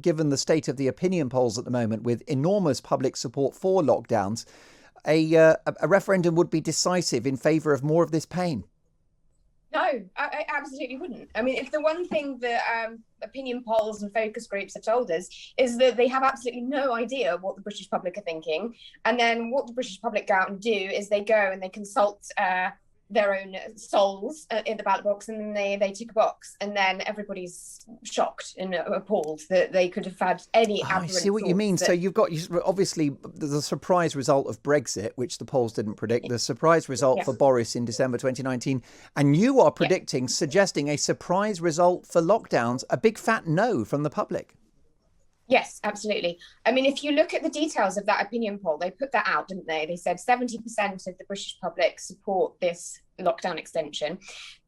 given the state of the opinion polls at the moment, with enormous public support for lockdowns, a referendum would be decisive in favour of more of this pain. No, I absolutely wouldn't. I mean, if the one thing that opinion polls and focus groups have told us is that they have absolutely no idea what the British public are thinking. And then what the British public go out and do is they go and they consult their own souls in the ballot box, and then they tick a box, and then everybody's shocked and appalled that they could have had any I see what you mean. So you've got, obviously, the surprise result of Brexit, which the polls didn't predict, the surprise result for Boris in December 2019, and you are predicting, suggesting a surprise result for lockdowns, a big fat no from the public. Yes, absolutely. I mean, if you look at the details of that opinion poll, they put that out, didn't they? They said 70% of the British public support this lockdown extension.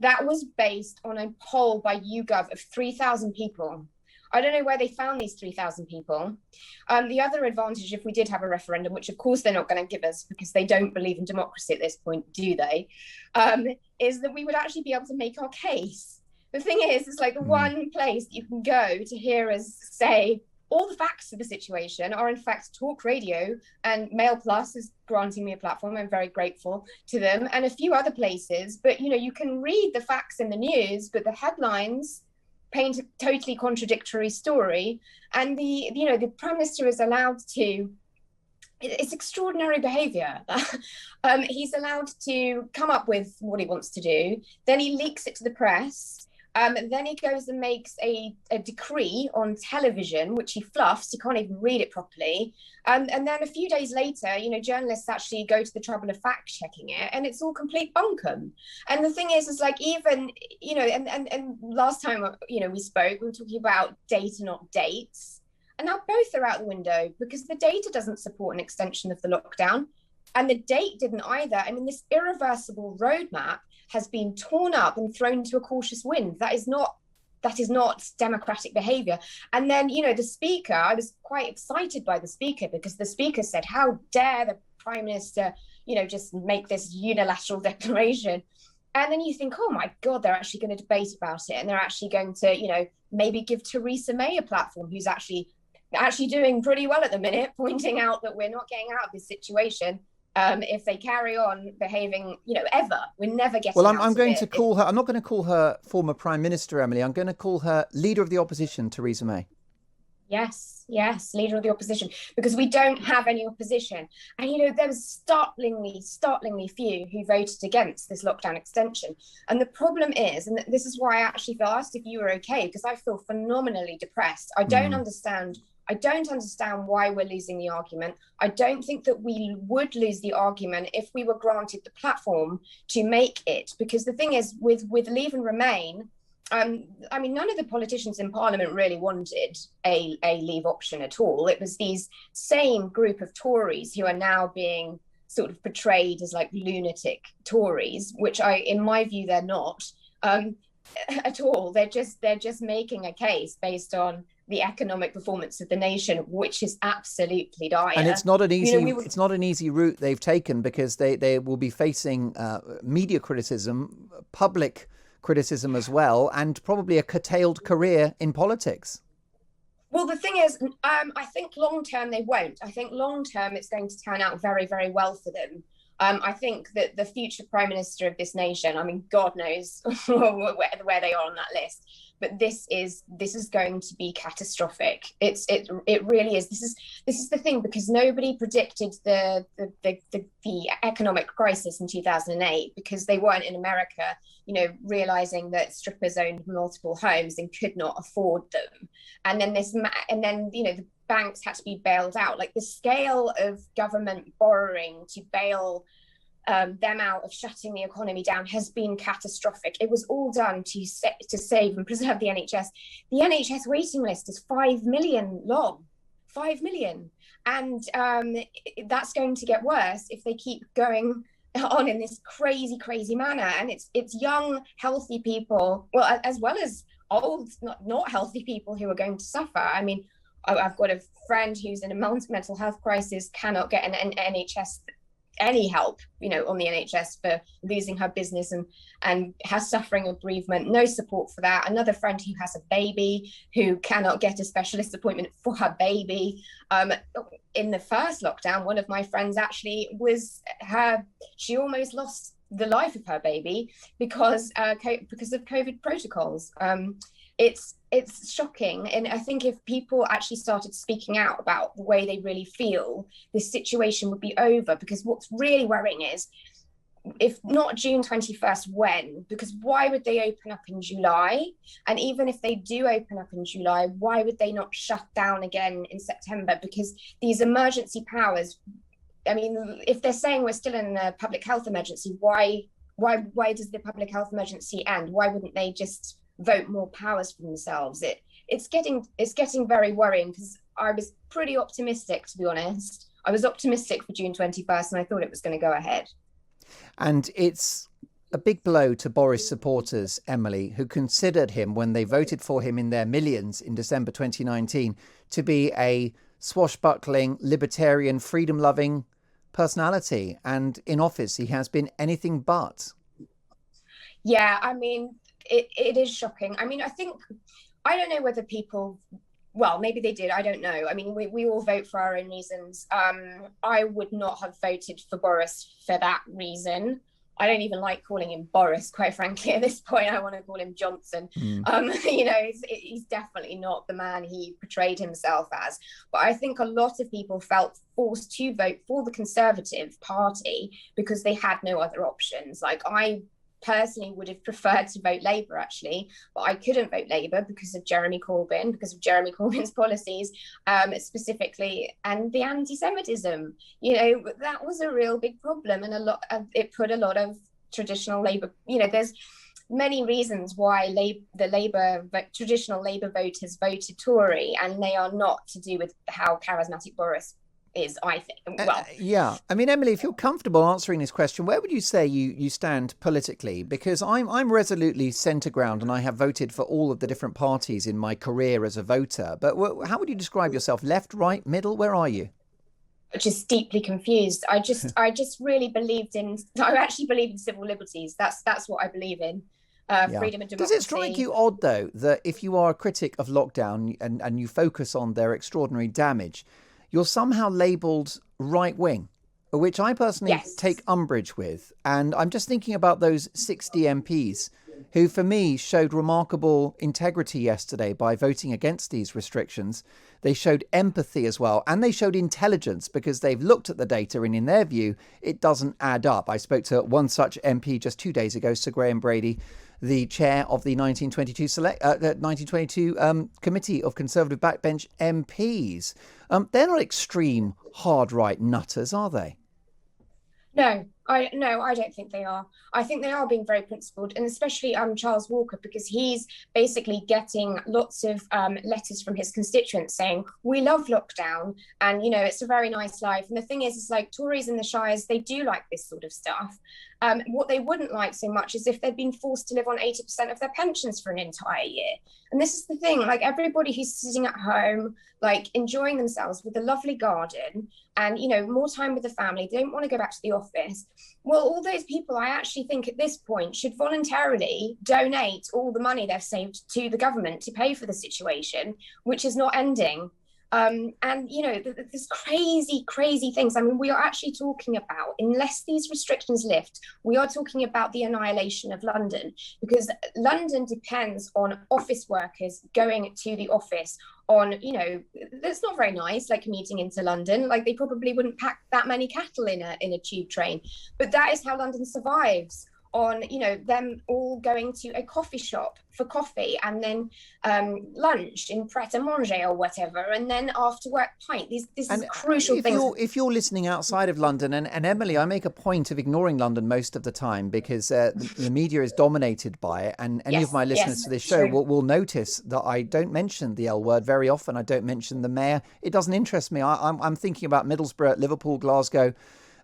That was based on a poll by YouGov of 3,000 people. I don't know where they found these 3,000 people. The other advantage, if we did have a referendum, which of course they're not going to give us because they don't believe in democracy at this point, do they? Is that we would actually be able to make our case. The thing is, it's like the one place you can go to hear us say, all the facts of the situation are in fact talk radio, and Mail Plus is granting me a platform. I'm very grateful to them, and a few other places. But, you know, you can read the facts in the news, but the headlines paint a totally contradictory story. And the Prime Minister is allowed to, it's extraordinary behaviour. He's allowed to come up with what he wants to do. Then he leaks it to the press. Then he goes and makes a decree on television, which he fluffs. You can't even read it properly. And then a few days later, journalists actually go to the trouble of fact checking it, and it's all complete bunkum. And the thing is like, even, and last time, we spoke, we were talking about data, not dates. And now both are out the window because the data doesn't support an extension of the lockdown. And the date didn't either. I mean, this irreversible roadmap has been torn up and thrown to a cautious wind. That is not democratic behaviour. And then, the Speaker, I was quite excited by the Speaker, because the Speaker said, how dare the Prime Minister, just make this unilateral declaration. And then you think, oh my God, they're actually going to debate about it. And they're actually going to, maybe give Theresa May a platform, who's actually doing pretty well at the minute, pointing out that we're not getting out of this situation. If they carry on behaving, ever, we're never getting. Well, I'm going to call her. I'm not going to call her former Prime Minister, Emily. I'm going to call her Leader of the Opposition, Theresa May. Yes, Leader of the Opposition, because we don't have any opposition. And, there was startlingly few who voted against this lockdown extension. And the problem is, and this is why I actually asked if you were okay, because I feel phenomenally depressed. I don't understand why we're losing the argument. I don't think that we would lose the argument if we were granted the platform to make it. Because the thing is, with Leave and Remain, none of the politicians in Parliament really wanted a leave option at all. It was these same group of Tories who are now being sort of portrayed as like lunatic Tories, which in my view, they're not at all. They're just making a case based on the economic performance of the nation, which is absolutely dire. And it's not an easy it's not an easy route they've taken, because they will be facing media criticism, public criticism as well, and probably a curtailed career in politics. Well, the thing is, I think long term they won't. I think long term it's going to turn out very, very well for them. I think that the future Prime Minister of this nation, God knows where they are on that list, but this is going to be catastrophic. It really is. This is the thing, because nobody predicted the economic crisis in 2008, because they weren't in America, realizing that strippers owned multiple homes and could not afford them, and then the banks had to be bailed out. Like, the scale of government borrowing to bail them out of shutting the economy down has been catastrophic. It was all done to save and preserve the NHS. The NHS waiting list is 5 million long, 5 million. And that's going to get worse if they keep going on in this crazy, crazy manner. And it's young, healthy people, well, as well as old, not healthy people, who are going to suffer. I've got a friend who's in a mental health crisis, cannot get an NHS any help, on the NHS for losing her business and has suffering of bereavement. No support for that. Another friend who has a baby who cannot get a specialist appointment for her baby. In the first lockdown, one of my friends actually she almost lost the life of her baby because of COVID protocols. It's shocking. And I think if people actually started speaking out about the way they really feel, this situation would be over. Because what's really worrying is, if not June 21st, when? Because why would they open up in July? And even if they do open up in July, why would they not shut down again in September? Because these emergency powers, I mean, if they're saying we're still in a public health emergency, why does the public health emergency end? Why wouldn't they just vote more powers for themselves? It's getting very worrying, because I was pretty optimistic, to be honest. I was optimistic for June 21st, and I thought it was going to go ahead. And it's a big blow to Boris supporters, Emily, who considered him, when they voted for him in their millions in December 2019, to be a swashbuckling, libertarian, freedom-loving personality. And in office, he has been anything but. Yeah, I mean, it is shocking. I mean, I don't know whether people, well, maybe they did, I don't know. I mean, we all vote for our own reasons. I would not have voted for Boris for that reason. I don't even like calling him Boris, quite frankly. At this point, I want to call him Johnson. He's definitely not the man he portrayed himself as. But I think a lot of people felt forced to vote for the Conservative Party because they had no other options. Like, I personally would have preferred to vote Labour, actually, but I couldn't vote Labour because of Jeremy Corbyn's policies, specifically, and the anti-Semitism. That was a real big problem, and it put a lot of traditional Labour, there's many reasons why traditional Labour voters voted Tory, and they are not to do with how charismatic Boris is, I think. Yeah. I mean, Emily, if you're comfortable answering this question, where would you say you stand politically? Because I'm resolutely centre ground, and I have voted for all of the different parties in my career as a voter. But how would you describe yourself? Left, right, middle? Where are you? Just deeply confused. I really believed in. I actually believe in civil liberties. That's what I believe in. Freedom and democracy. Does it strike you odd, though, that if you are a critic of lockdown and you focus on their extraordinary damage, you're somehow labelled right-wing, which I personally take umbrage with. And I'm just thinking about those 60 MPs who, for me, showed remarkable integrity yesterday by voting against these restrictions. They showed empathy as well, and they showed intelligence, because they've looked at the data and, in their view, it doesn't add up. I spoke to one such MP just 2 days ago, Sir Graham Brady, the chair of the 1922 Committee of Conservative Backbench MPs. They're not extreme hard right nutters, are they? No, I don't think they are. I think they are being very principled, and especially Charles Walker, because he's basically getting lots of letters from his constituents saying, we love lockdown, and it's a very nice life. And the thing is, it's like Tories in the Shires, they do like this sort of stuff. What they wouldn't like so much is if they'd been forced to live on 80% of their pensions for an entire year. And this is the thing, like, everybody who's sitting at home, like, enjoying themselves with a lovely garden and, more time with the family, they don't want to go back to the office. Well, all those people, I actually think at this point, should voluntarily donate all the money they've saved to the government to pay for the situation, which is not ending. There's crazy things. I mean, we are actually talking about, unless these restrictions lift, we are talking about the annihilation of London, because London depends on office workers going to the office on, that's not very nice, like commuting into London. Like, they probably wouldn't pack that many cattle in a tube train, but that is how London survives, on them all going to a coffee shop for coffee, and then lunch in Pret a Manger or whatever, and then after work pint. This is crucial things. If you're listening outside of London, and Emily, I make a point of ignoring London most of the time, because the media is dominated by it, and any of my listeners to this show will notice that I don't mention the L word very often. I don't mention the mayor. It doesn't interest me. I'm thinking about Middlesbrough, Liverpool, Glasgow,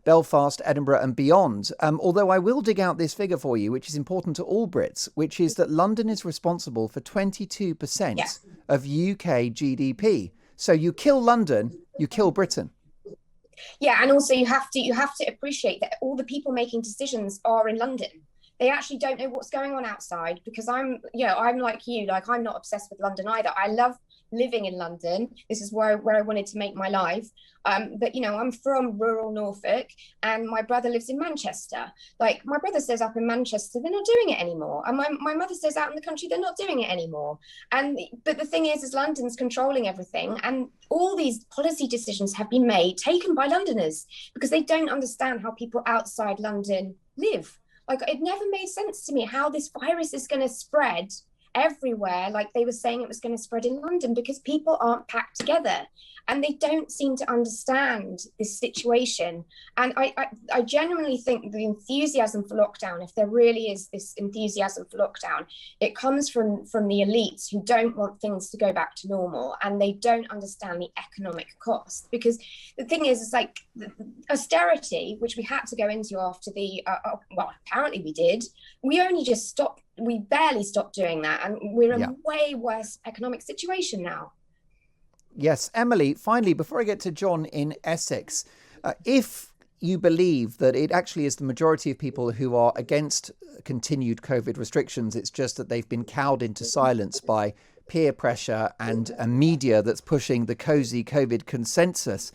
Belfast, Edinburgh and beyond. Although I will dig out this figure for you, which is important to all Brits, which is that London is responsible for 22% of UK GDP. So you kill London, you kill Britain. Yeah, and also you have to appreciate that all the people making decisions are in London. They actually don't know what's going on outside, because I'm like you, like I'm not obsessed with London either. I love living in London. This is where I wanted to make my life. But I'm from rural Norfolk, and my brother lives in Manchester. Like, my brother says up in Manchester, they're not doing it anymore. And my mother says out in the country, they're not doing it anymore. But the thing is London's controlling everything. And all these policy decisions have been taken by Londoners, because they don't understand how people outside London live. Like, it never made sense to me how this virus is going to spread everywhere, like they were saying it was going to spread in London, because people aren't packed together and they don't seem to understand this situation. And I genuinely think the enthusiasm for lockdown, if there really is this enthusiasm for lockdown, it comes from the elites who don't want things to go back to normal, and they don't understand the economic cost. Because the thing is, it's like the austerity, which we had to go into after well, apparently we did, we barely stopped doing that, and we're in a way worse economic situation now. Yes. Emily, finally, before I get to John in Essex, if you believe that it actually is the majority of people who are against continued COVID restrictions, it's just that they've been cowed into silence by peer pressure and a media that's pushing the cosy COVID consensus,